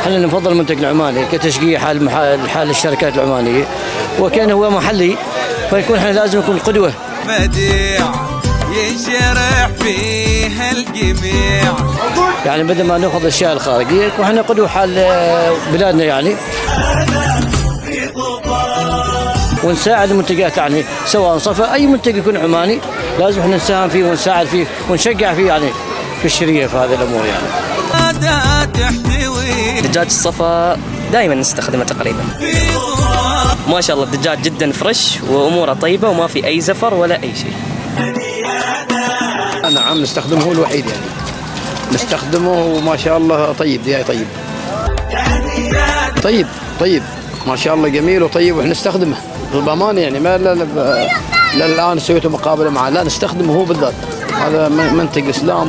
احنا نفضل المنتج العماني كتشجيع حال الشركات العمانيه، وكان هو محلي فيكون احنا لازم نكون قدوه. بديع ينشرح فيها الجميع، يعني بدل ما ناخذ الاشياء الخارجيه واحنا قدوه حال بلادنا يعني، ونساعد المنتجات يعني سواء صفا اي منتج يكون عماني لازم احنا نساهم فيه ونساعد فيه ونشجع فيه يعني في الشريه في هذه الامور يعني. دجاج الصفا دائما نستخدمه تقريبا. ما شاء الله الدجاج جدا فريش واموره طيبه وما في اي زفر ولا اي شيء. نعم نستخدمه هو الوحيد يعني، نستخدمه وما شاء الله طيب دياي طيب ما شاء الله جميل وطيب ونستخدمه بالضمان يعني. ما لا الان سويته مقابله معه، لا نستخدمه هو بالذات. هذا منتج اسلام.